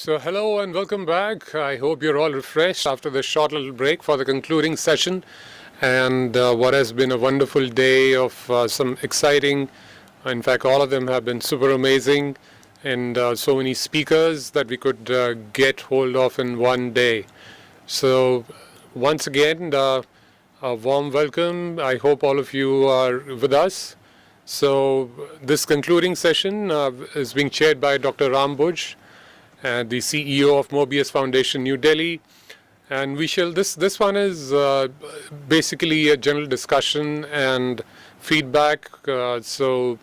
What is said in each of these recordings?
So hello and welcome back. I hope you're all refreshed after this short little break for the concluding session and what has been a wonderful day of some exciting, in fact all of them have been super amazing, and so many speakers that we could get hold of in one day. So once again, a warm welcome. I hope all of you are with us. So this concluding session is being chaired by Dr. Boojh, the CEO of Mobius Foundation, New Delhi. And we shall, this one is basically a general discussion and feedback. So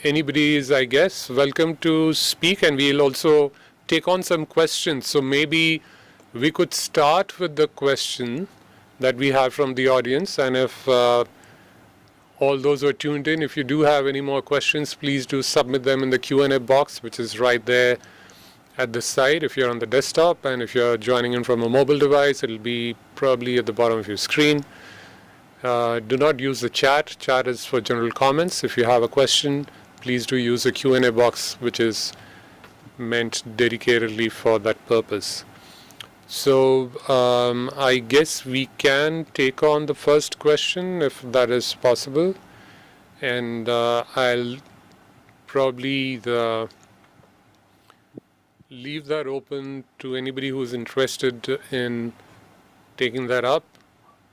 anybody is, I guess, welcome to speak, and we'll also take on some questions. So maybe we could start with the question that we have from the audience. And if all those who are tuned in, if you do have any more questions, please do submit them in the Q&A box, which is right there at the side if you're on the desktop, and if you're joining in from a mobile device, it'll be probably at the bottom of your screen. Do not use the chat. Chat is for general comments. If you have a question, please do use the Q&A box, which is meant dedicatedly for that purpose. So I guess we can take on the first question if that is possible, and I'll probably leave that open to anybody who's interested in taking that up.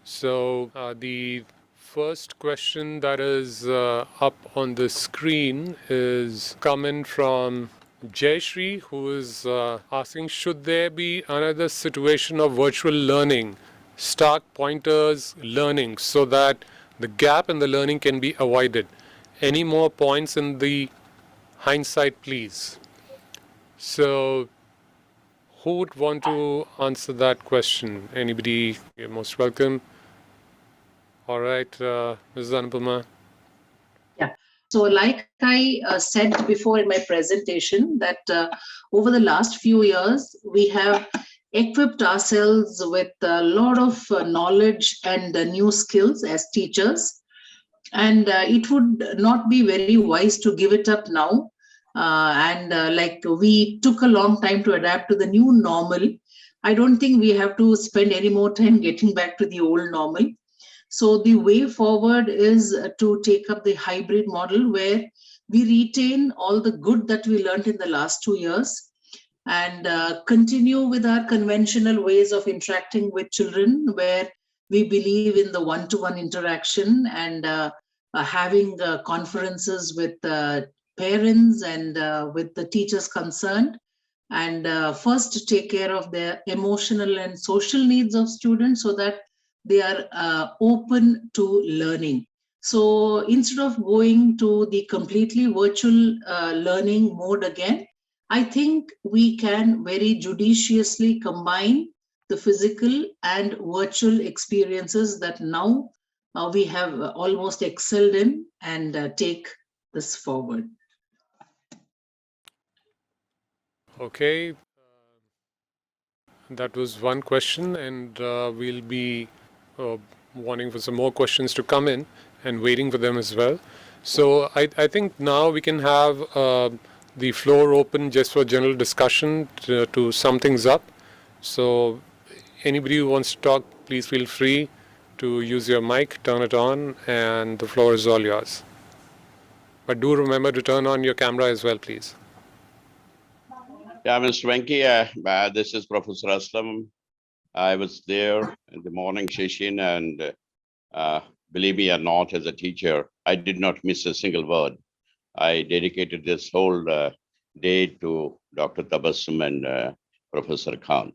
So the first question that is up on the screen is coming from Jayashree, who is asking, should there be another situation of virtual learning, stark pointers learning, so that the gap in the learning can be avoided? Any more points in the hindsight, please? So who would want to answer that question? Anybody? You're most welcome. All right, Mrs. Anupama. Yeah. So like I said before in my presentation, that over the last few years, we have equipped ourselves with a lot of knowledge and new skills as teachers. And it would not be very wise to give it up now. Like we took a long time to adapt to the new normal. I don't think we have to spend any more time getting back to the old normal. So the way forward is to take up the hybrid model where we retain all the good that we learned in the last 2 years and continue with our conventional ways of interacting with children, where we believe in the one-to-one interaction and having conferences with parents and with the teachers concerned, and first take care of their emotional and social needs of students so that they are open to learning. So instead of going to the completely virtual learning mode again, I think we can very judiciously combine the physical and virtual experiences that now we have almost excelled in, and take this forward. Okay, that was one question, and we'll be wanting for some more questions to come in and waiting for them as well. So I think now we can have the floor open just for general discussion to sum things up. So anybody who wants to talk, please feel free to use your mic, turn it on, and the floor is all yours. But do remember to turn on your camera as well, please. Yeah, Mr. Venki, this is Professor Aslam. I was there in the morning session, and believe me or not, as a teacher, I did not miss a single word. I dedicated this whole day to Dr. Tabassum and Professor Khan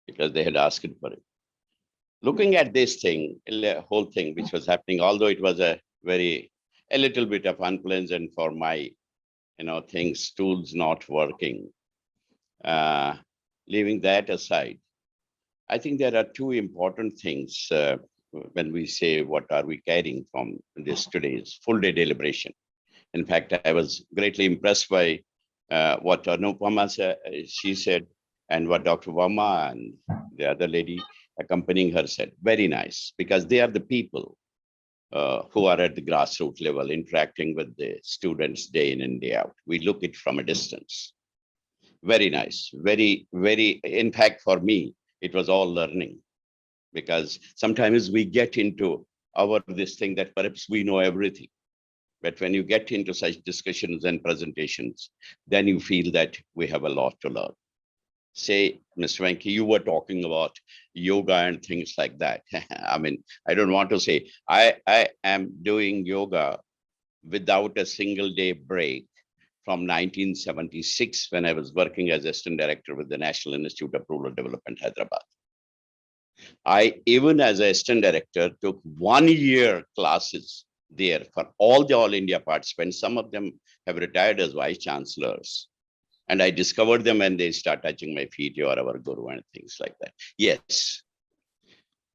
because they had asked for it. Looking at this thing, the whole thing which was happening, although it was a little bit of unpleasant for my, things, tools not working. Leaving that aside, I think there are two important things when we say what are we carrying from this today's full day deliberation. In fact, I was greatly impressed by what Anupama she said, and what Dr. Verma and the other lady accompanying her said. Very nice, because they are the people who are at the grassroots level interacting with the students day in and day out. We look it from a distance. Very nice. Very, in fact, for me, it was all learning, because sometimes we get into this thing that perhaps we know everything. But when you get into such discussions and presentations, then you feel that we have a lot to learn. Say, Mr. Venki, you were talking about yoga and things like that. I mean, I don't want to say, I am doing yoga without a single day break from 1976, when I was working as assistant director with the National Institute of Rural Development, Hyderabad. I, even as assistant director, took 1 year classes there for all the All India participants. Some of them have retired as vice chancellors. And I discovered them when they start touching my feet, you are our guru and things like that. Yes,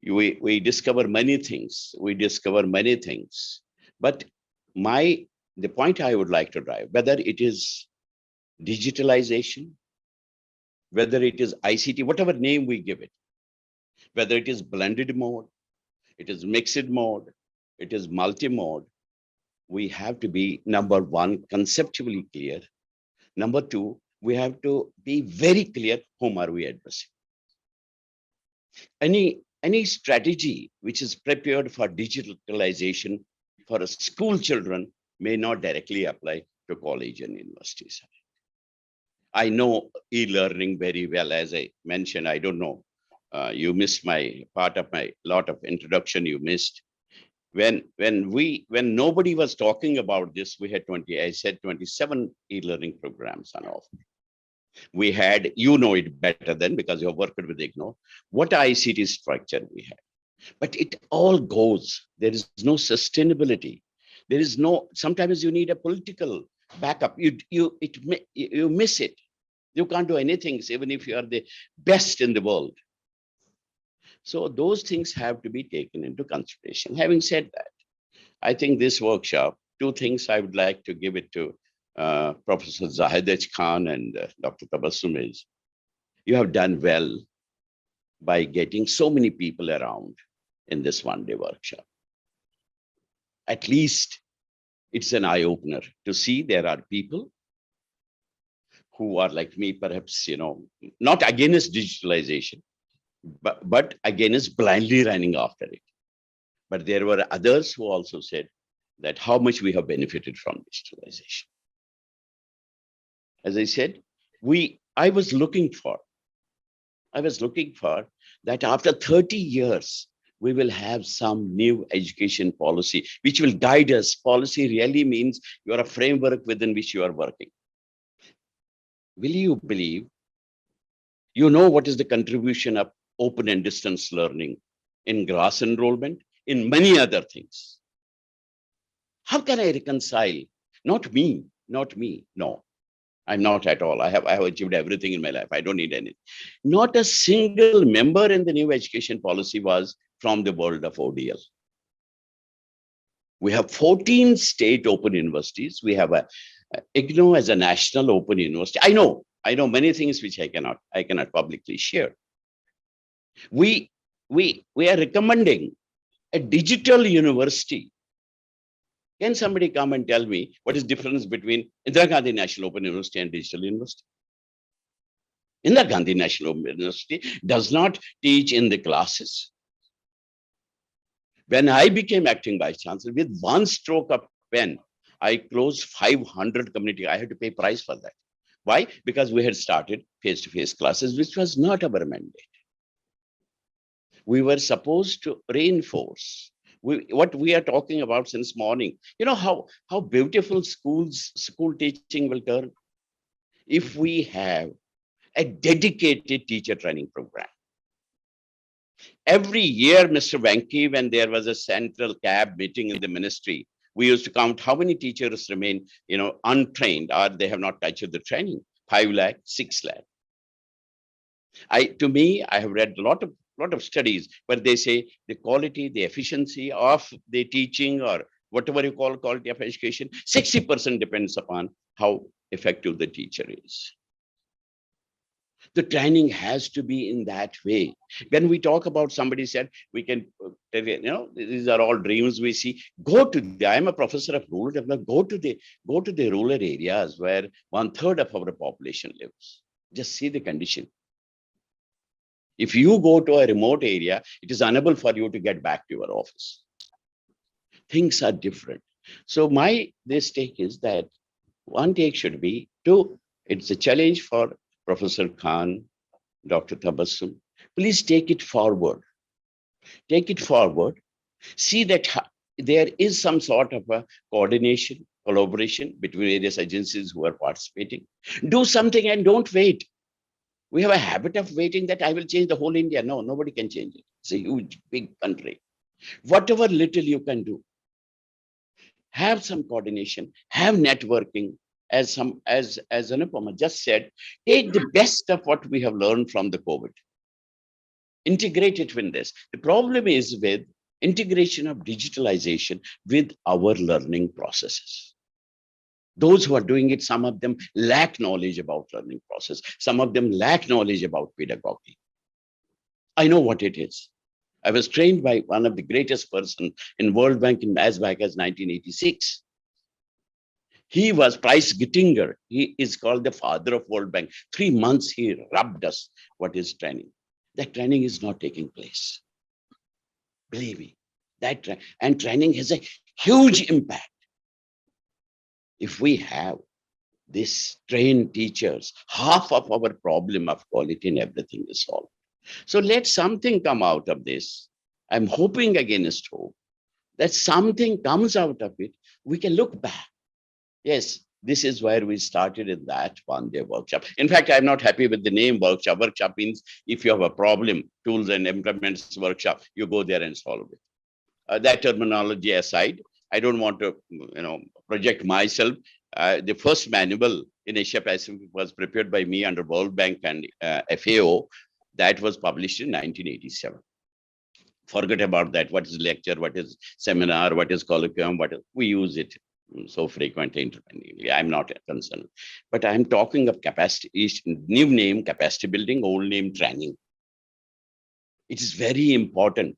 we discover many things. We discover many things. But the point I would like to drive, whether it is digitalization, whether it is ICT, whatever name we give it, whether it is blended mode, it is mixed mode, it is multi-mode, we have to be, number one, conceptually clear. Number two, we have to be very clear whom are we addressing. Any strategy which is prepared for digitalization for school children may not directly apply to college and universities. I know e-learning very well. As I mentioned, I don't know, you missed my part of my lot of introduction you missed. When nobody was talking about this, we had 27 e-learning programs on offer. We had, you know it better than because you have worked with IGNOU, what ICT structure we had. But it all goes, there is no sustainability. There is no, sometimes you need a political backup. You miss it. You can't do anything, even if you are the best in the world. So those things have to be taken into consideration. Having said that, I think this workshop, two things I would like to give it to Professor Zaheer Khan and Dr. Tabassum is, you have done well by getting so many people around in this one-day workshop. At least it's an eye-opener to see there are people who are like me, perhaps, not against digitalization, but against blindly running after it. But there were others who also said that how much we have benefited from digitalization. As I said, I was looking for that after 30 years, we will have some new education policy, which will guide us. Policy really means you are a framework within which you are working. Will you believe, you know what is the contribution of open and distance learning in gross enrollment, in many other things? How can I reconcile? Not me, no. I'm not at all. I have achieved everything in my life. I don't need anything. Not a single member in the new education policy was from the world of ODL. We have 14 state open universities. We have IGNOU as a national open university. I know many things which I cannot publicly share. We are recommending a digital university. Can somebody come and tell me what is the difference between Indira Gandhi National Open University and Digital University? Indira Gandhi National Open University does not teach in the classes. When I became acting vice chancellor, with one stroke of pen, I closed 500 community. I had to pay price for that. Why? Because we had started face-to-face classes, which was not our mandate. We were supposed to reinforce what we are talking about since morning. You know how beautiful school teaching will turn if we have a dedicated teacher training program. Every year, Mr. Venki, when there was a central CAB meeting in the ministry, we used to count how many teachers remain, untrained, or they have not touched the training. 5 lakh, 6 lakh. I have read a lot of studies where they say the quality, the efficiency of the teaching, or whatever you call quality of education, 60% depends upon how effective the teacher is. The training has to be in that way. When we talk about, somebody said, we can, these are all dreams we see. I am a professor of rural development. Go to the rural areas where 1/3 of our population lives. Just see the condition. If you go to a remote area, it is unable for you to get back to your office. Things are different. So this take is that one take should be it's a challenge for Professor Khan, Dr. Tabassum. Please take it forward. Take it forward. See that there is some sort of a coordination, collaboration between various agencies who are participating. Do something and don't wait. We have a habit of waiting that I will change the whole India. No, nobody can change it. It's a huge, big country. Whatever little you can do, have some coordination, have networking. As Anupama just said, take the best of what we have learned from the COVID. Integrate it with this. The problem is with integration of digitalization with our learning processes. Those who are doing it, some of them lack knowledge about learning process. Some of them lack knowledge about pedagogy. I know what it is. I was trained by one of the greatest person in World Bank as back as 1986. He was Price Gittinger. He is called the father of World Bank. 3 months he rubbed us what is training. That training is not taking place. Believe me, and training has a huge impact. If we have this trained teachers, half of our problem of quality and everything is solved. So let something come out of this. I'm hoping against hope that something comes out of it. We can look back. Yes, this is where we started in that one-day workshop. In fact, I'm not happy with the name workshop. Workshop means if you have a problem, tools and implements workshop, you go there and solve it. That terminology aside, I don't want to project myself. The first manual in Asia Pacific was prepared by me under World Bank and FAO. That was published in 1987. Forget about that. What is lecture? What is seminar? What is colloquium? We use it so frequently independently. I'm not concerned. But I'm talking of capacity, new name, capacity building, old name, training. It is very important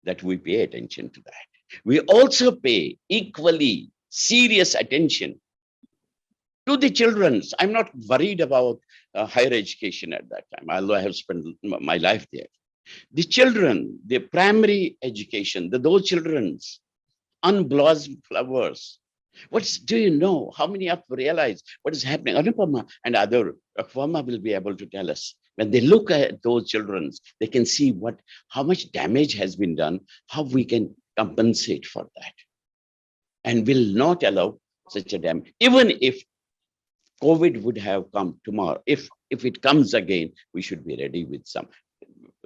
that we pay attention to that. We also pay equally serious attention to the children. I'm not worried about higher education at that time, although I have spent my life there. The children, the primary education, those children's unblossomed flowers. Do you know? How many of you realize what is happening? Anupama and other Akvama will be able to tell us. When they look at those children, they can see how much damage has been done, how we can compensate for that. And will not allow such a damage. Even if COVID would have come tomorrow, if it comes again, we should be ready with some.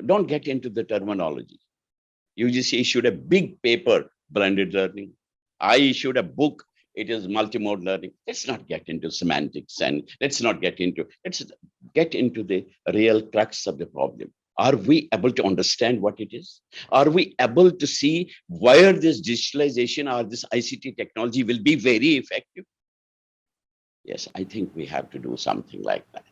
Don't get into the terminology. UGC issued a big paper, blended learning. I issued a book, it is multimode learning. Let's not get into semantics and let's get into the real crux of the problem. Are we able to understand what it is? Are we able to see where this digitalization or this ICT technology will be very effective? Yes, I think we have to do something like that.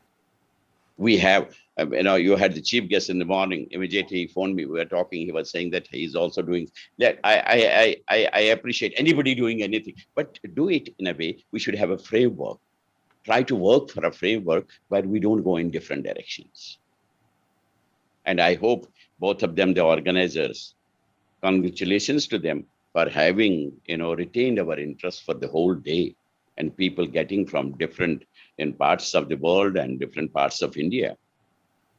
We have, you had the chief guest in the morning, immediately he phoned me, we were talking, he was saying that he's also doing that. I appreciate anybody doing anything, but do it in a way, we should have a framework. Try to work for a framework where we don't go in different directions. And I hope both of them, the organizers, congratulations to them for having, retained our interest for the whole day, and people getting from different parts of the world and different parts of India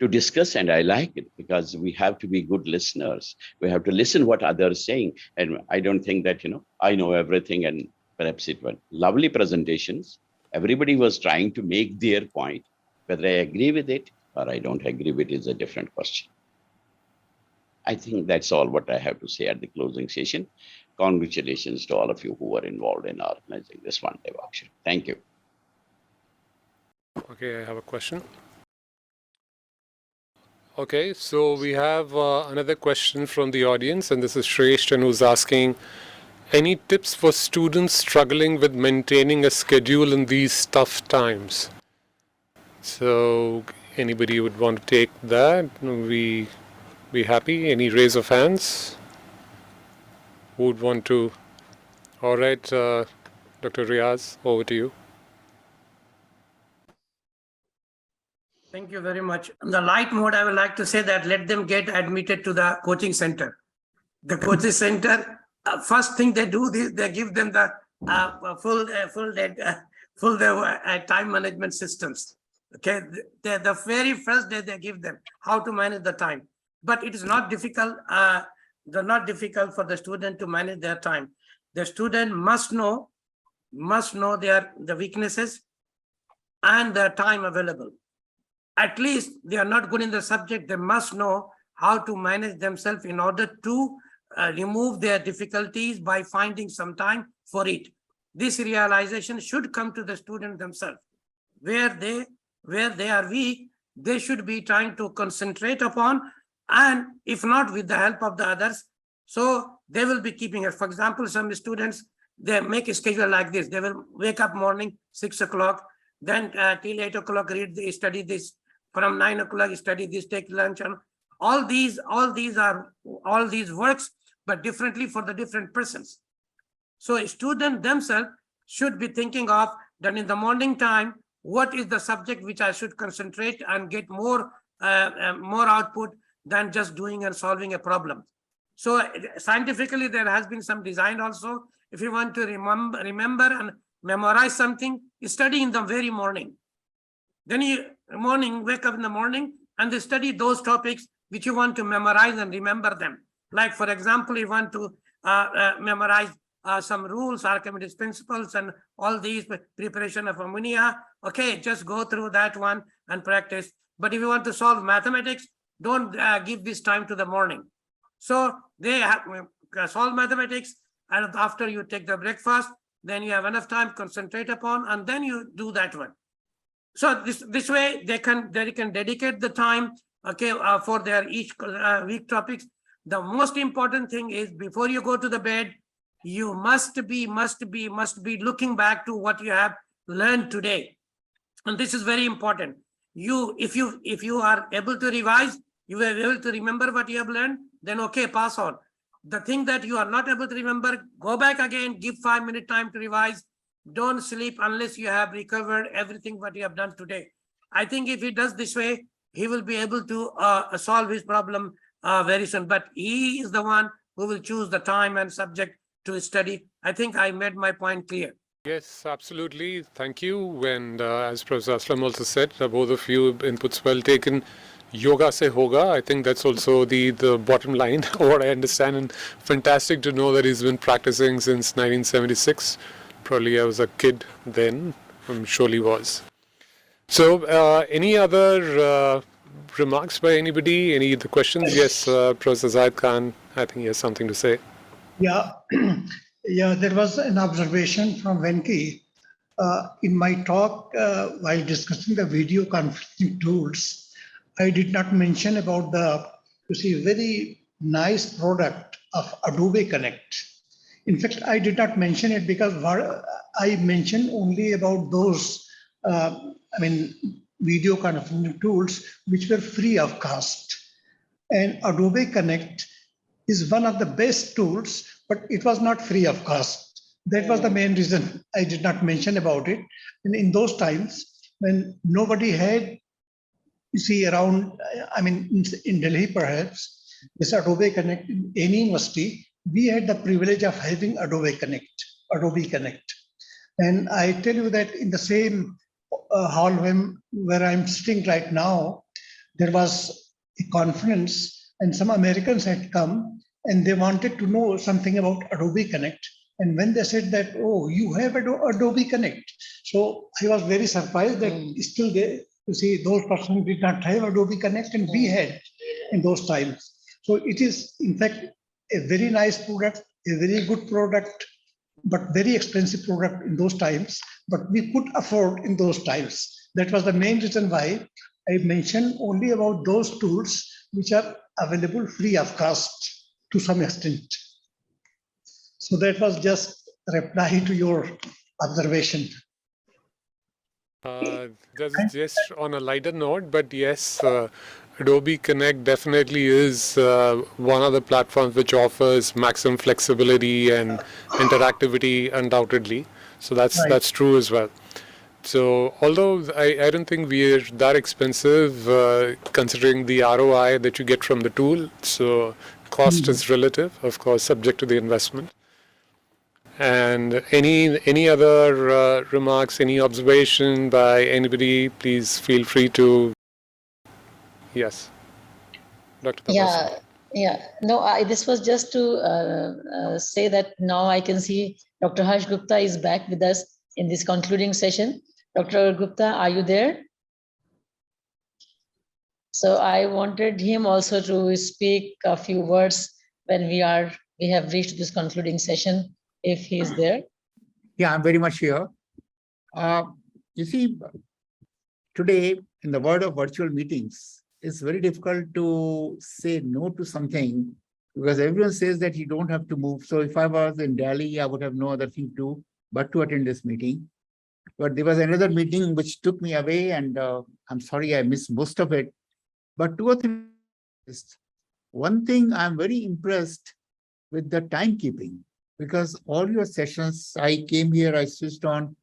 to discuss. And I like it because we have to be good listeners. We have to listen what others are saying. And I don't think that, I know everything, and perhaps it was lovely presentations. Everybody was trying to make their point. Whether I agree with it or I don't agree with it is a different question. I think that's all what I have to say at the closing session. Congratulations to all of you who were involved in organizing this one-day workshop. Thank you. Okay, I have a question. Okay, so we have another question from the audience, and this is Shrestha, who's asking, any tips for students struggling with maintaining a schedule in these tough times? So anybody would want to take that? We be happy? Any raise of hands? Who would want to? All right, Dr. Riaz, over to you. Thank you very much. On the light mode, I would like to say that let them get admitted to the coaching center. The coaching center, first thing they do is they give them the full time management systems. Okay, the very first day they give them how to manage the time, but it is not difficult. Not difficult for the student to manage their time. The student must know the weaknesses and the time available. At least they are not good in the subject. They must know how to manage themselves in order to remove their difficulties by finding some time for it. This realization should come to the student themselves. Where they are weak, they should be trying to concentrate upon, and if not, with the help of the others. So they will be keeping it. For example, some students, they make a schedule like this. They will wake up morning 6 o'clock, then till 8 o'clock study this. From 9 o'clock, study this, take lunch, and all these works, but differently for the different persons. So a student themselves should be thinking of that in the morning time, what is the subject which I should concentrate and get more output than just doing and solving a problem. So scientifically, there has been some design also. If you want to remember and memorize something, you study in the very morning. Then wake up in the morning and they study those topics which you want to memorize and remember them. Like, for example, you want to memorize some rules, Archimedes principles, and all these, preparation of ammonia. Okay, just go through that one and practice. But if you want to solve mathematics, don't give this time to the morning. So they have solve mathematics, and after you take the breakfast, then you have enough time to concentrate upon, and then you do that one. So this way they can dedicate the time, okay, for their each week topics. The most important thing is, before you go to the bed, you must be looking back to what you have learned today, and this is very important. If you are able to revise, you are able to remember what you have learned, then okay, pass on. The thing that you are not able to remember, go back again, give 5-minute time to revise. Don't sleep unless you have recovered everything what you have done today. I think if he does this way, he will be able to solve his problem very soon. But he is the one who will choose the time and subject to study. I think I made my point clear. Yes, absolutely. Thank you. And as Professor Aslam also said, both of you inputs well taken. Yoga se hoga. I think that's also the bottom line, what I understand. And fantastic to know that he's been practicing since 1976. Probably I was a kid then, I'm surely was. So any other remarks by anybody? Any other questions? Yes, Professor Zaheer Khan, I think he has something to say. Yeah, yeah. There was an observation from Venki in my talk while discussing the video conferencing tools. I did not mention about very nice product of Adobe Connect. In fact, I did not mention it because I mentioned only about those, video conferencing tools which were free of cost. And Adobe Connect is one of the best tools, but it was not free of cost. That was the main reason I did not mention about it. And in those times when nobody had, around, in Delhi perhaps, this Adobe Connect in any university, we had the privilege of having Adobe Connect. And I tell you that in the same hall where I'm sitting right now, there was a conference and some Americans had come and they wanted to know something about Adobe Connect. And when they said that, oh, you have Adobe Connect. So I was very surprised that still there, those persons did not have Adobe Connect and we had in those times. So it is, in fact, a very nice product, a very good product, but very expensive product in those times, but we could afford in those times. That was the main reason why I mentioned only about those tools which are available free of cost to some extent. So that was just a reply to your observation. That's just on a lighter note, but yes, Adobe Connect definitely is one of the platforms which offers maximum flexibility and interactivity, undoubtedly. So that's true as well. So although I don't think we're that expensive considering the ROI that you get from the tool, so cost is relative, of course, subject to the investment. And any other remarks, any observation by anybody, please feel free to. Yes, Dr. Tabassum. No, this was just to say that now I can see Dr. Harsh Gupta is back with us in this concluding session. Dr. Gupta, are you there? So I wanted him also to speak a few words when we have reached this concluding session, if he is there. Yeah, I'm very much here. You see, today in the world of virtual meetings, it's very difficult to say no to something because everyone says that you don't have to move. So if I was in Delhi, I would have no other thing to do but to attend this meeting. But there was another meeting which took me away, and I'm sorry I missed most of it. But two or three, one thing I'm very impressed with the timekeeping, because all your sessions, I came here, I switched on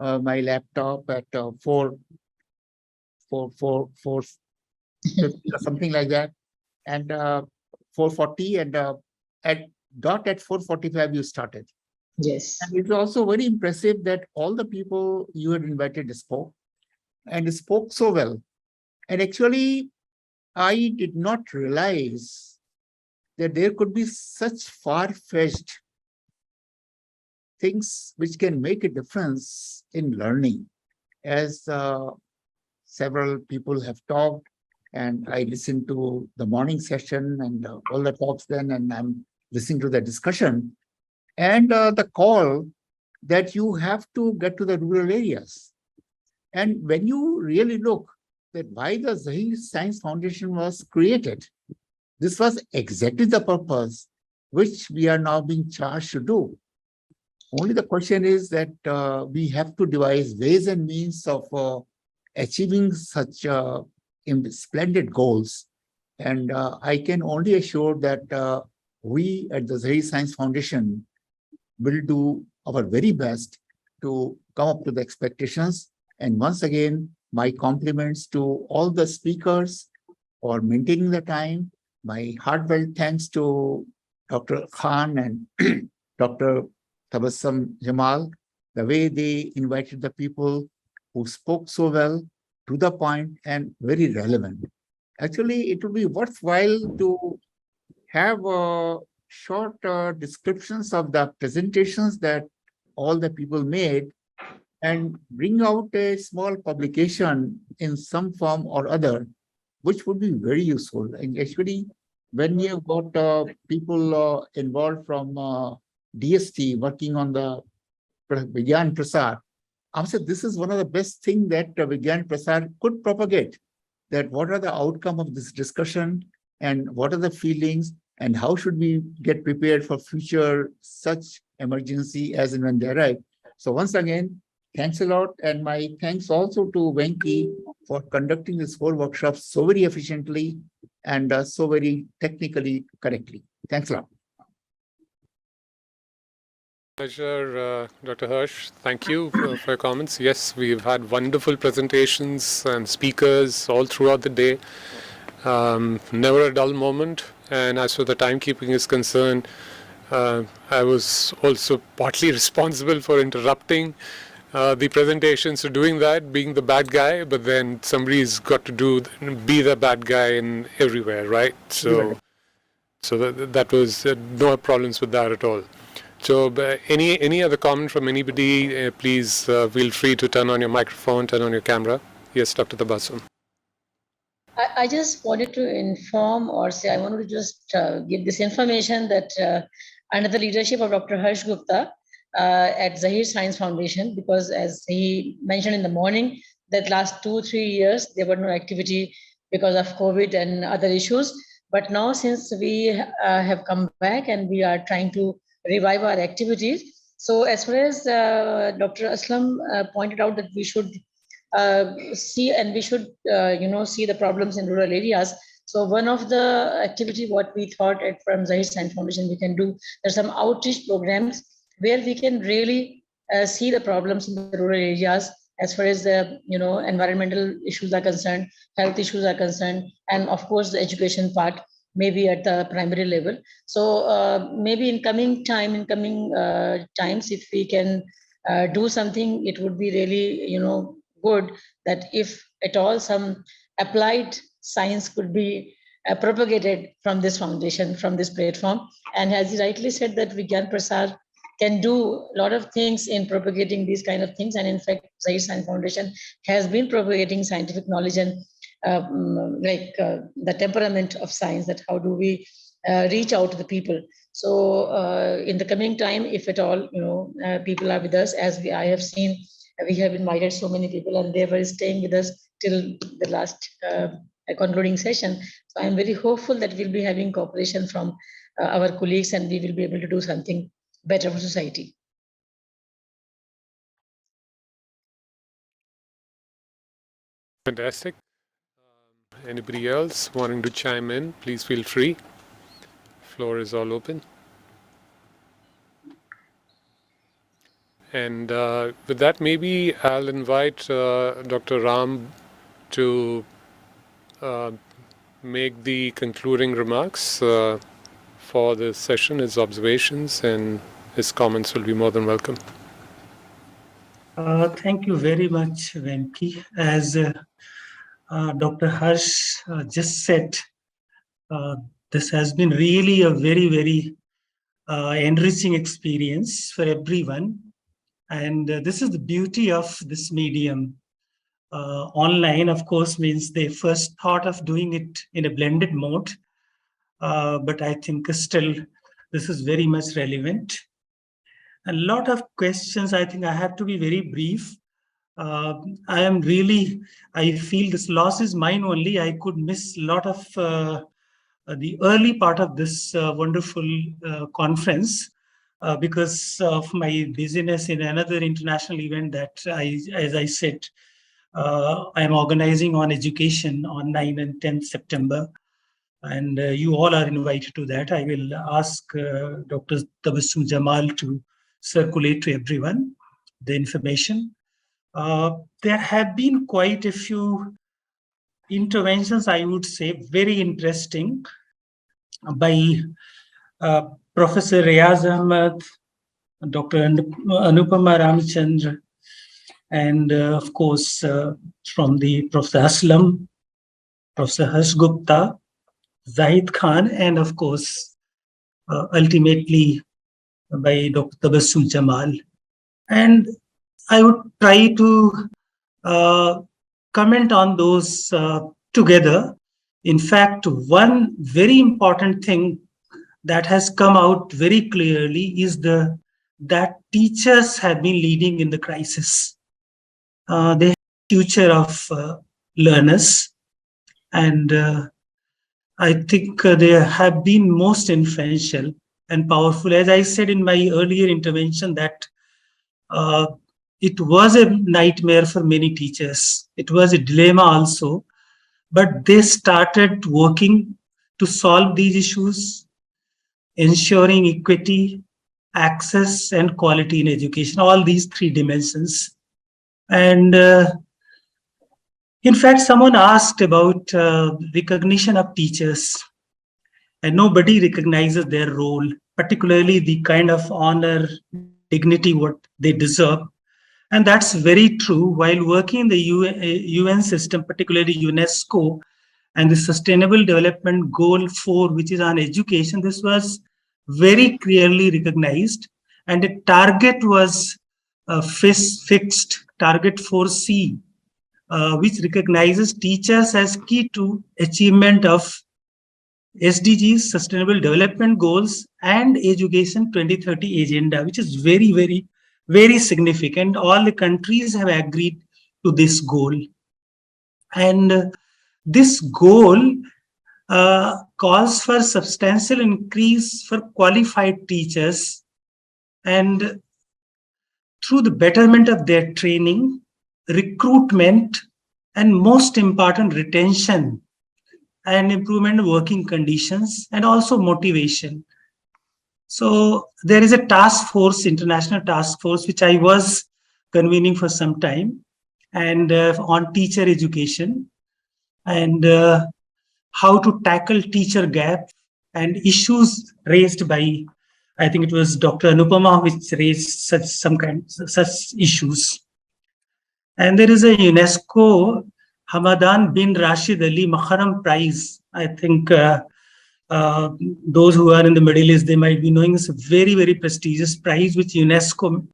my laptop at 4 something like that, and 4:40, and at 4:45 you started. Yes. And it's also very impressive that all the people you had invited spoke, and spoke so well. And actually, I did not realize that there could be such far-fetched things which can make a difference in learning. As several people have talked, and I listened to the morning session and all the talks then, and I'm listening to the discussion, and the call that you have to get to the rural areas. And when you really look at why the Zaheer Science Foundation was created, this was exactly the purpose which we are now being charged to do. Only the question is that we have to devise ways and means of achieving such splendid goals. And I can only assure that we at the Zaheer Science Foundation will do our very best to come up to the expectations. And once again, my compliments to all the speakers for maintaining the time. My heartfelt thanks to Dr. Khan and Dr. Tabassum Jamal, the way they invited the people who spoke so well, to the point, and very relevant. Actually, it would be worthwhile to have short descriptions of the presentations that all the people made and bring out a small publication in some form or other, which would be very useful. And actually, when we have got people involved from DST working on the Vigyan Prasar, I said this is one of the best things that Vigyan Prasar could propagate, that what are the outcome of this discussion and what are the feelings and how should we get prepared for future such emergency as and when they arrive. So once again, thanks a lot. And my thanks also to Venki for conducting this whole workshop so very efficiently and so very technically correctly. Thanks a lot. Pleasure, Dr. Hirsch. Thank you for your comments. Yes, we've had wonderful presentations and speakers all throughout the day. Never a dull moment. And as for the timekeeping is concerned, I was also partly responsible for interrupting the presentation. So doing that, being the bad guy, but then somebody's got to be the bad guy in everywhere, right? So that was no problems with that at all. So any other comment from anybody, please feel free to turn on your microphone, turn on your camera. Yes, Dr. Tabassum. I just wanted to inform, or say I wanted to just give this information that under the leadership of Dr. Harsh Gupta at Zaheer Science Foundation, because as he mentioned in the morning, that last 2-3 years, there were no activity because of COVID and other issues. But now since we have come back and we are trying to revive our activities. So as far as Dr. Aslam pointed out that we should see and we should, see the problems in rural areas. So one of the activity what we thought from Zaheer Science Foundation we can do, there's some outreach programs where we can really see the problems in the rural areas as far as the environmental issues are concerned, health issues are concerned, and of course the education part, maybe at the primary level. So maybe in coming times, if we can do something, it would be really good that if at all some applied science could be propagated from this foundation, from this platform. And as you rightly said, that Vigyan Prasar can do a lot of things in propagating these kind of things. And in fact, Zaheer Science Foundation has been propagating scientific knowledge and the temperament of science, that how do we reach out to the people. So in the coming time, if at all, people are with us, as I have seen, we have invited so many people and they were staying with us till the last concluding session. So I'm very hopeful that we'll be having cooperation from our colleagues and we will be able to do something better for society. Fantastic. Anybody else wanting to chime in, please feel free. Floor is all open. And with that, maybe I'll invite Dr. Ram to make the concluding remarks for this session, his observations, and his comments will be more than welcome. Thank you very much, Venki. As Dr. Harsh just said, this has been really a very, very enriching experience for everyone. And this is the beauty of this medium. Online, of course, means they first thought of doing it in a blended mode. But I think still this is very much relevant. A lot of questions, I think I have to be very brief. I feel this loss is mine only. I could miss a lot of the early part of this wonderful conference because of my busyness in another international event that as I said, I'm organizing on education on 9 and 10th September. And you all are invited to that. I will ask Dr. Tabassum Jamal to circulate to everyone the information. There have been quite a few interventions, I would say, very interesting by Professor Riaz Ahmed, Dr. Anupama Ramchandra, and of course, from the Professor Aslam, Professor Harsh Gupta, Zahid Khan, and of course, ultimately by Dr. Tabassum Jamal. And I would try to comment on those together. In fact, one very important thing that has come out very clearly is that teachers have been leading in the crisis. They have the future of learners, and I think they have been most influential and powerful. As I said in my earlier intervention, that it was a nightmare for many teachers. It was a dilemma also, but they started working to solve these issues, ensuring equity, access, and quality in education, all these three dimensions. And in fact, someone asked about recognition of teachers, and nobody recognizes their role, particularly the kind of honor, dignity, what they deserve. And that's very true. While working in the UN system, particularly UNESCO, and the Sustainable Development Goal 4, which is on education, this was very clearly recognized. And a target was fixed, target 4C, which recognizes teachers as key to achievement of SDGs, Sustainable Development Goals, and Education 2030 Agenda, which is very, very, very significant. All the countries have agreed to this goal. And this goal calls for substantial increase for qualified teachers, and through the betterment of their training, recruitment, and most important, retention and improvement of working conditions, and also motivation. So there is a task force, international task force, which I was convening for some time. and on teacher education, and how to tackle teacher gap and issues raised by, I think it was Dr. Anupama, which raised such issues. And there is a UNESCO Hamadan bin Rashid Ali Makharam Prize. I think those who are in the Middle East, they might be knowing it's a very, very prestigious prize which UNESCO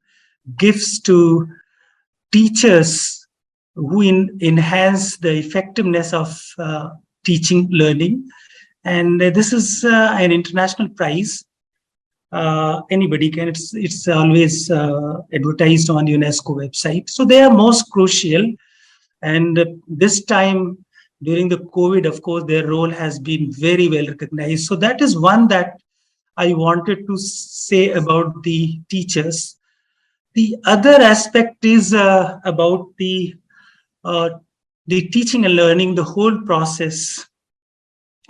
gives to teachers who enhance the effectiveness of teaching, learning. And this is an international prize. Anybody can, it's always advertised on UNESCO website. So they are most crucial. And this time during the COVID, of course, their role has been very well recognized. So that is one that I wanted to say about the teachers. The other aspect is about the teaching and learning, the whole process.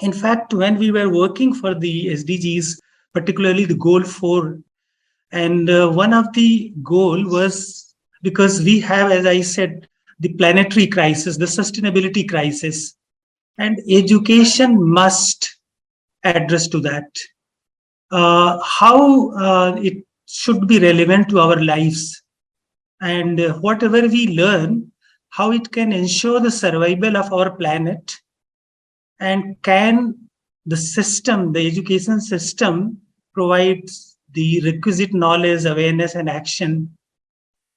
In fact, when we were working for the SDGs, particularly the goal 4, and one of the goal was, because we have, as I said, the planetary crisis, the sustainability crisis, and education must address to that. How it should be relevant to our lives, and whatever we learn, how it can ensure the survival of our planet, and can the system, the education system, provide the requisite knowledge, awareness, and action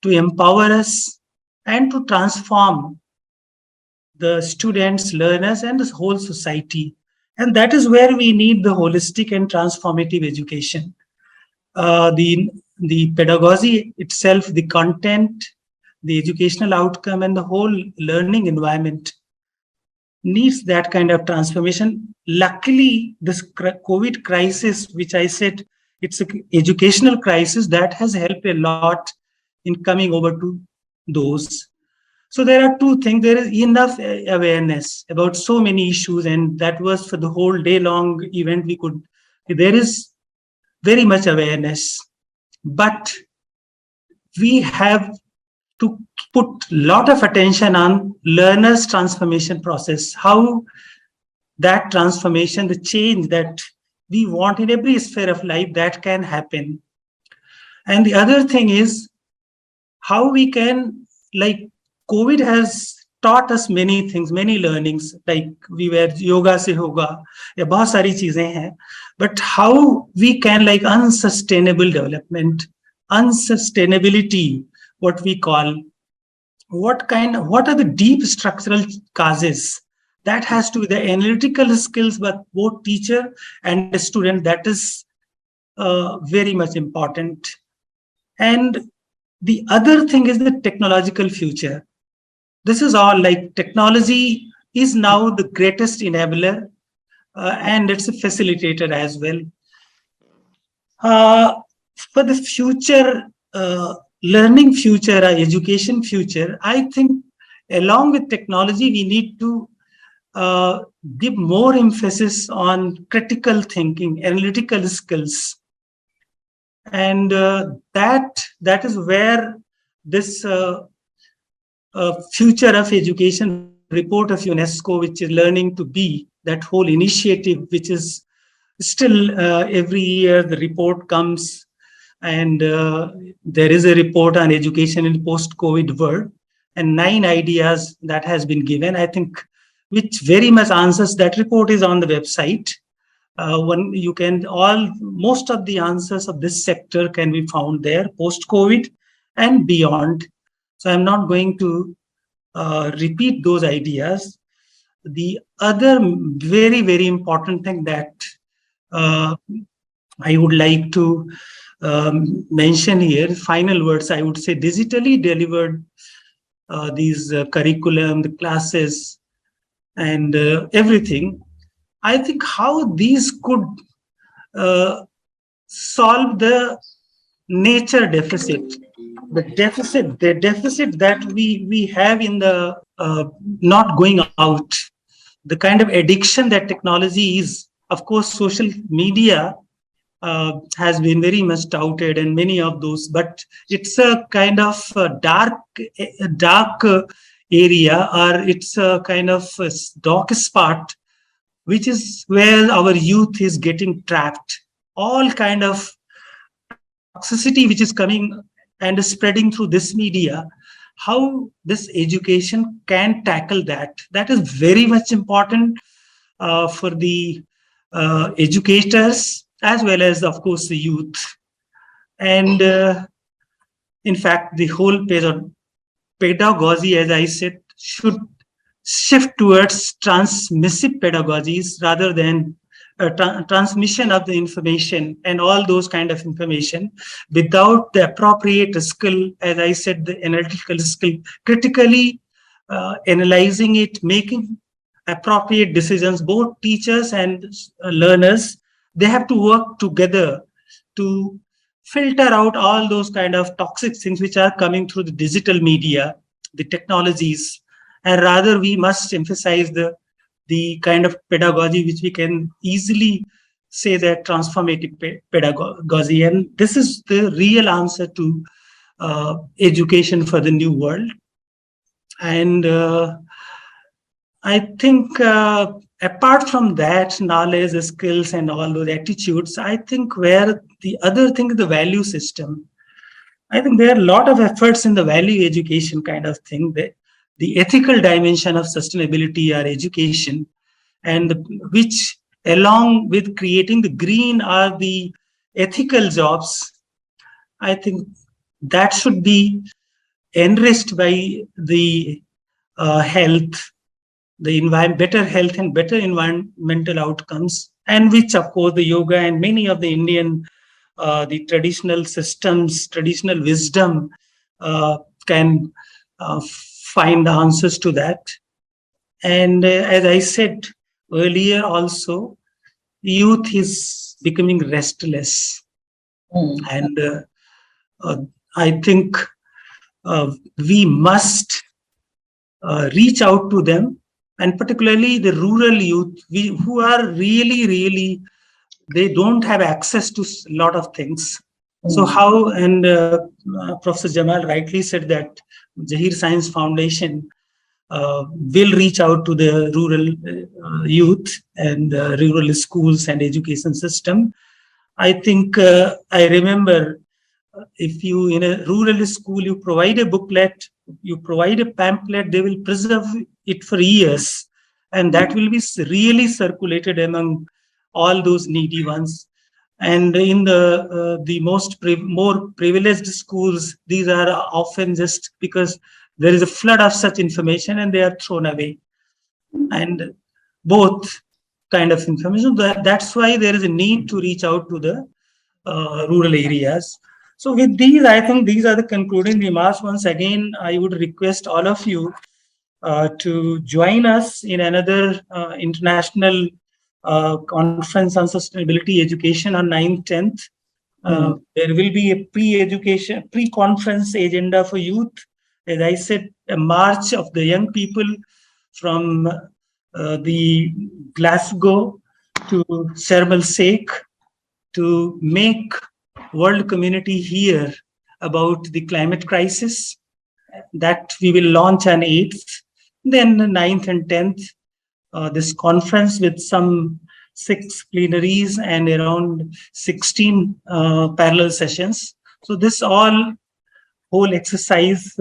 to empower us and to transform the students, learners, and the whole society. And that is where we need the holistic and transformative education. The pedagogy itself, the content, the educational outcome, and the whole learning environment needs that kind of transformation. Luckily, this COVID crisis, which I said, it's an educational crisis, that has helped a lot in coming over to those. So there are two things. There is enough awareness about so many issues, and that was for the whole day long event. There is very much awareness, but we have to put a lot of attention on learners' transformation process, how that transformation, the change that we want in every sphere of life, that can happen. And the other thing is how we can, like COVID has taught us many things, many learnings, like we were yoga se hoga, ya bahut sari cheezein hain, but how we can, like unsustainable development, unsustainability, what we call, what are the deep structural causes? That has to be the analytical skills, but both teacher and the student, that is very much important. And the other thing is the technological future. This is all, like technology is now the greatest enabler, and it's a facilitator as well. For the future, learning future, education future, I think along with technology, we need to give more emphasis on critical thinking, analytical skills. And that is where this future of education report of UNESCO, which is learning to be, that whole initiative, which is still every year the report comes, and there is a report on education in post-COVID world, and 9 ideas that has been given, I think, which very much answers. That report is on the website. When you can, most of the answers of this sector can be found there, post-COVID and beyond. So I'm not going to repeat those ideas. The other very, very important thing that I would like to mention here, final words, I would say, digitally delivered these curriculum, the classes, and everything. I think how these could solve the nature deficit, the deficit that we have in the not going out, the kind of addiction that technology is. Of course, social media has been very much touted, and many of those, but it's a kind of dark area, or it's a kind of dark spot, which is where our youth is getting trapped. All kind of toxicity which is coming and spreading through this media, how this education can tackle that. That is very much important for the educators as well as, of course, the youth. And in fact, the whole pedagogy, as I said, should shift towards transmissive pedagogies rather than transmission of the information and all those kind of information without the appropriate skill, as I said, the analytical skill, critically analyzing it, making appropriate decisions. Both teachers and learners, they have to work together to filter out all those kind of toxic things which are coming through the digital media, the technologies, and rather we must emphasize the kind of pedagogy which we can easily say that transformative pedagogy. And this is the real answer to education for the new world. And I think apart from that, knowledge, skills, and all those attitudes, I think where the other thing is the value system. I think there are a lot of efforts in the value education kind of thing, the ethical dimension of sustainability or education, and which along with creating the green or the ethical jobs, I think that should be enriched by the health, the better health and better environmental outcomes, and which of course the yoga and many of the Indian the traditional systems, traditional wisdom can find the answers to that. And as I said earlier also, youth is becoming restless. And I think we must reach out to them, and particularly the rural youth who are really, they don't have access to a lot of things. So how, and Professor Jamal rightly said that Zaheer Science Foundation will reach out to the rural youth and rural schools and education system. I think I remember if you in a rural school, you provide a booklet, you provide a pamphlet, they will preserve it for years. And that will be really circulated among all those needy ones. And in the more privileged schools, these are often just because there is a flood of such information and they are thrown away. And both kind of information, that's why there is a need to reach out to the rural areas. So with these, I think these are the concluding remarks. Once again, I would request all of you to join us in another international conference on sustainability education on 9th, 10th. There will be a pre-conference agenda for youth. As I said, a march of the young people from the Glasgow to Sharm el-Sheikh to make world community hear about the climate crisis. That we will launch on 8th. Then 9th and 10th, this conference with some 6 plenaries and around 16 parallel sessions. So this whole exercise,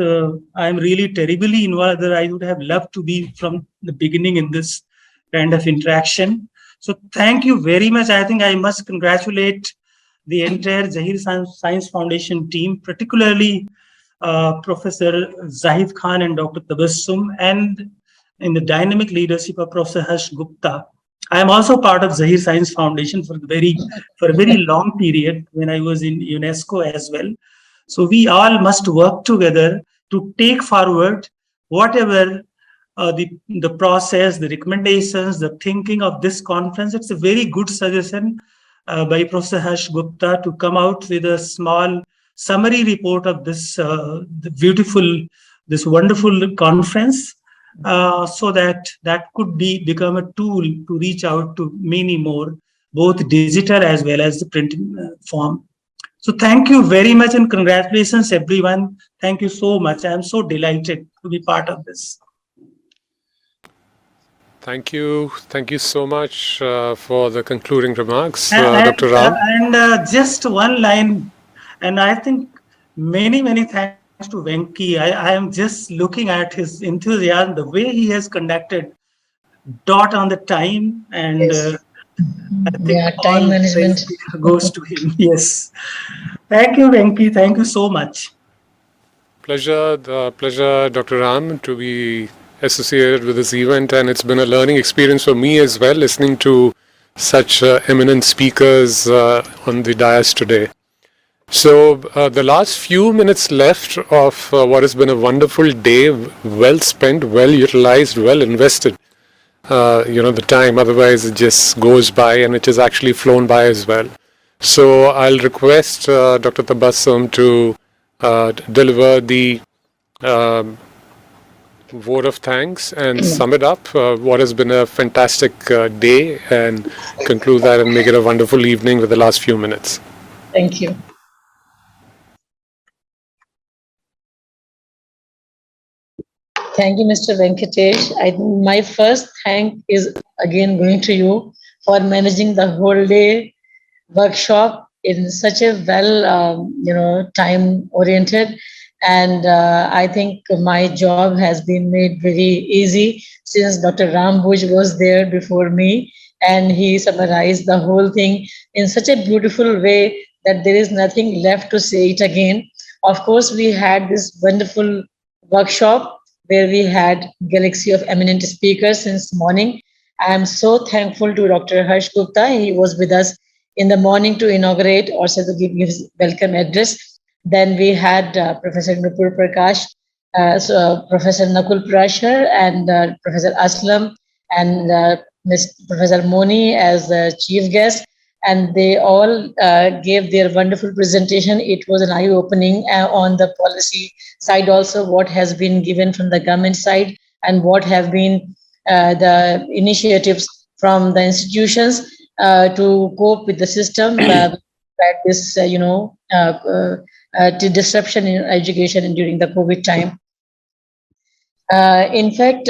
I'm really terribly involved. I would have loved to be from the beginning in this kind of interaction. So thank you very much. I think I must congratulate the entire Zaheer Science Foundation team, particularly Professor Zahid Khan and Dr. Tabassum, and in the dynamic leadership of Professor Harsh Gupta. I am also part of Zaheer Science Foundation for a very long period when I was in UNESCO as well. So we all must work together to take forward whatever the process, the recommendations, the thinking of this conference. It's a very good suggestion by Professor Harsh Gupta to come out with a small summary report of this this wonderful conference, so that could become a tool to reach out to many more both digital as well as the print form. So thank you very much and congratulations, everyone. Thank you so much. I am so delighted to be part of this. Thank you. Thank you so much for the concluding remarks, And, Dr. Ram. Just one line, and I think many thanks to Venki. I am just looking at his enthusiasm, the way he has conducted, dot on the time, and Yes. I think Yeah, time all management. praise goes to him. Yes. Thank you, Venki. Thank you so much. Pleasure, Dr. Ram, to be associated with this event, and it's been a learning experience for me as well, listening to such eminent speakers on the dais today. So the last few minutes left of what has been a wonderful day, well spent, well utilized, well invested. The time, otherwise it just goes by, and it has actually flown by as well. So I'll request Dr. Tabassum to deliver the vote of thanks and sum it up, what has been a fantastic day, and conclude that and make it a wonderful evening with the last few minutes. Thank you. Thank you, Mr. Venkatesh. My first thank is again going to you for managing the whole day workshop in such a time oriented, and I think my job has been made very easy since Dr. Boojh was there before me, and he summarized the whole thing in such a beautiful way that there is nothing left to say it again. Of course, we had this wonderful workshop where we had galaxy of eminent speakers since morning. I am so thankful to Dr. Harsh Gupta. He was with us in the morning to inaugurate or to give his welcome address. Then we had Professor Nupur Prakash, Professor Nakul Prashar, and Professor Aslam, and Professor Moni as the chief guest. And they all gave their wonderful presentation. It was an eye-opening on the policy side also, what has been given from the government side and what have been the initiatives from the institutions to cope with the system that this, disruption in education during the COVID time. In fact,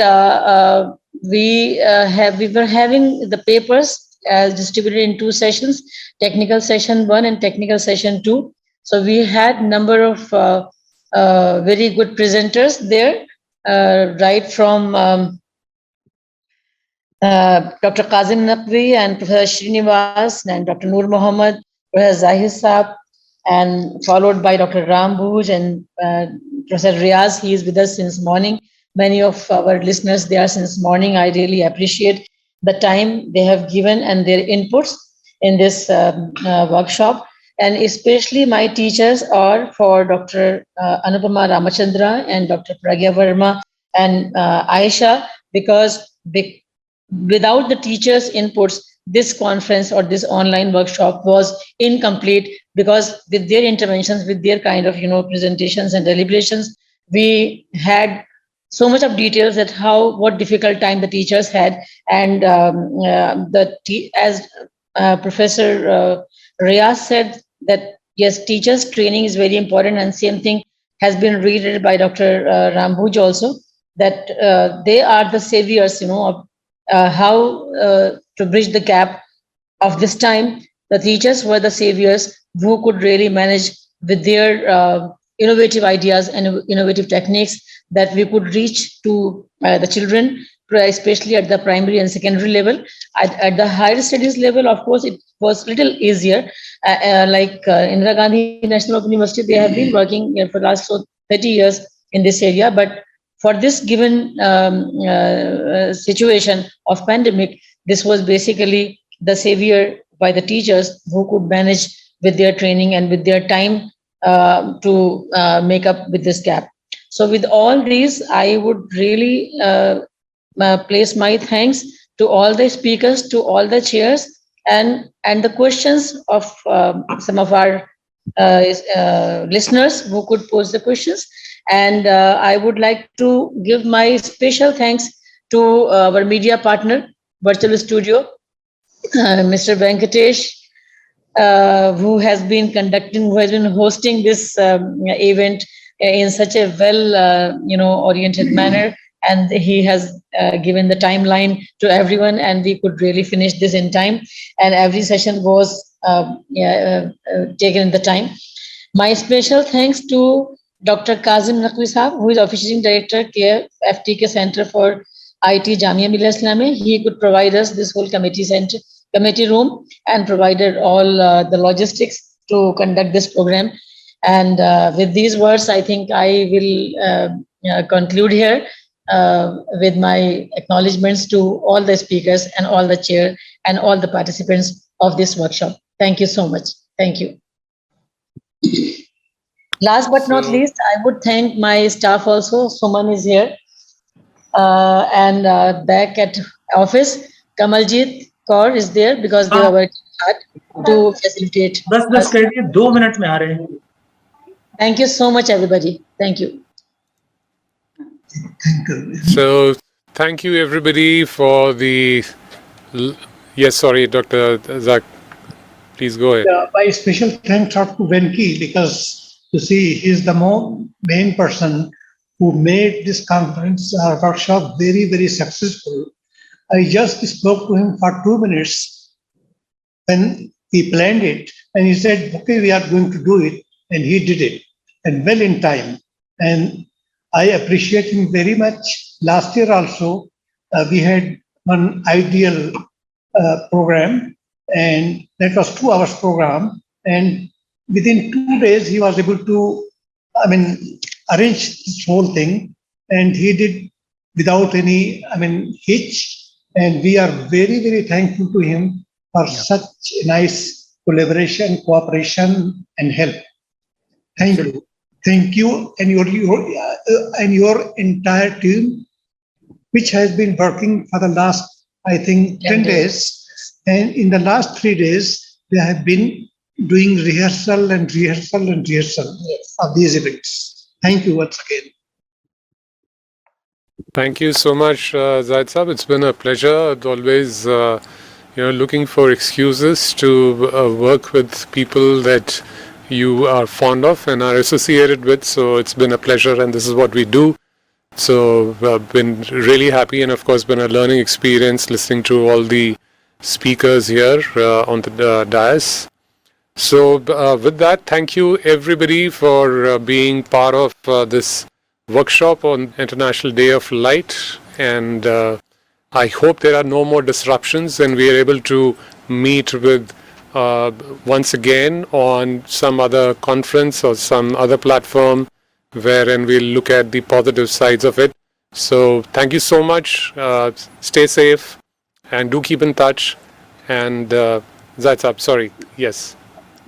we were having the papers distributed in two sessions: technical session 1 and technical session 2. So we had number of very good presenters there, right from Dr. Kazim Naqvi and Professor Srinivas and Dr. Noor Mohammed, Professor Zaheer Saab, and followed by Dr. Boojh and Professor Riaz. He is with us since morning. Many of our listeners, they are since morning. I really appreciate the time they have given and their inputs in this workshop. And especially my teachers are for Dr. Anupama Ramachandra and Dr. Pragya Verma and Aisha, because without the teachers' inputs, this conference or this online workshop was incomplete, because with their interventions, with their kind of presentations and deliberations, we had so much of details that what difficult time the teachers had, and as Professor Riaz said, that yes, teachers training is very important, and same thing has been reiterated by Dr. Boojh also, that they are the saviors, of how to bridge the gap of this time. The teachers were the saviors who could really manage with their innovative ideas and innovative techniques, that we could reach to the children, especially at the primary and secondary level. At the higher studies level, of course, it was little easier. Like Indira Gandhi National Open University, they have been working for the last 30 years in this area. But for this given situation of pandemic, this was basically the savior by the teachers who could manage with their training and with their time to make up with this gap. So with all these, I would really place my thanks to all the speakers, to all the chairs, and the questions of some of our listeners who could pose the questions. And I would like to give my special thanks to our media partner, Virtual Studio. Mr. Venkatesh, who has been hosting this event in such a oriented manner, and he has given the timeline to everyone, and we could really finish this in time. And every session was taken in the time. My special thanks to Dr. Kazim Naqvi Sahab, who is Officiating Director, FTK Center for IT, Jamia Millia Islamia. He could provide us this whole committee room and provided all the logistics to conduct this program. And with these words, I think I will conclude here with my acknowledgements to all the speakers and all the chair and all the participants of this workshop. Thank you so much. Thank you. Last but not least, I would thank my staff also. Suman is here. And back at office, Kamaljeet Kaur is there because they were working hard to facilitate. 2 minutes mein aa rahe hain. Thank you so much, everybody. Thank you. Thank you. So thank you everybody for the, yes, sorry, Dr. Zak, please go ahead. My special thanks out to Venki, because you see, he's the main person who made this conference workshop very, very successful. I just spoke to him for 2 minutes when he planned it, and he said, okay, we are going to do it, and he did it, and well in time. And I appreciate him very much. Last year also, we had one IDL program, and that was 2 hours program, and within 2 days, he was able to, arrange this whole thing, and he did without any, hitch. And we are very, very thankful to him for such a nice collaboration, cooperation, and help. Thank you. Thank you and your entire team, which has been working for the last, I think, 10 days. And in the last 3 days, they have been doing rehearsal of these events. Thank you once again. Thank you so much, Zaid Saab. It's been a pleasure. Always, looking for excuses to work with people that you are fond of and are associated with. So it's been a pleasure, and this is what we do. So been really happy, and of course been a learning experience listening to all the speakers here on the dais. So with that, thank you everybody for being part of this workshop on International Day of Light, and I hope there are no more disruptions and we are able to meet with once again on some other conference or some other platform wherein we'll look at the positive sides of it. So thank you so much. Stay safe and do keep in touch. And Zaid Saab, sorry, yes.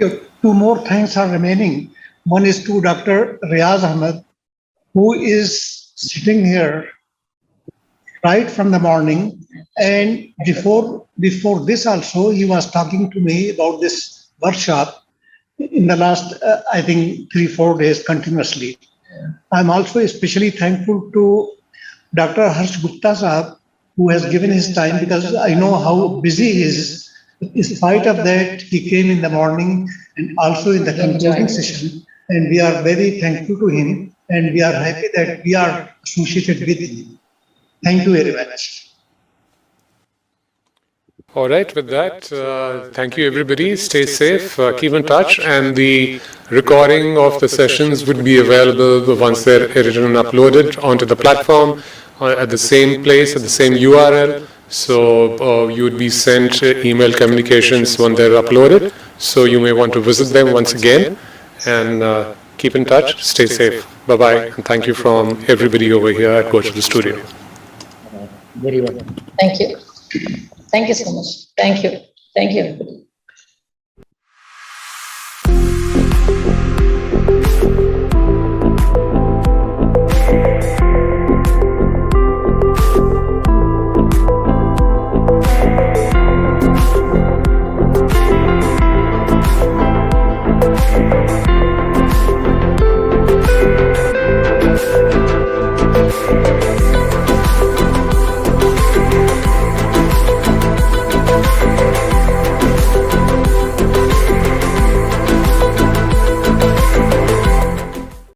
2 more thanks are remaining. One is to Dr. Riaz Ahmed, who is sitting here right from the morning. And before this also, he was talking to me about this workshop in the last, I think, 3-4 days continuously. I'm also especially thankful to Dr. Harsh Gupta Sahab, who has given his time, because I know how busy he is. In spite of that, he came in the morning and also in the concluding session. And we are very thankful to him, and we are happy that we are associated with him. Thank you very much. All right, with that, thank you everybody. Stay safe, keep in touch, and the recording of the sessions would be available once they're edited and uploaded onto the platform at the same place, at the same URL. So you would be sent email communications when they're uploaded. So you may want to visit them once again, and keep in touch. Stay safe. Bye-bye. And thank you from everybody over here at Boojh the studio. Very well. Thank you. Thank you so much. Thank you. Thank you, everybody. Thank you.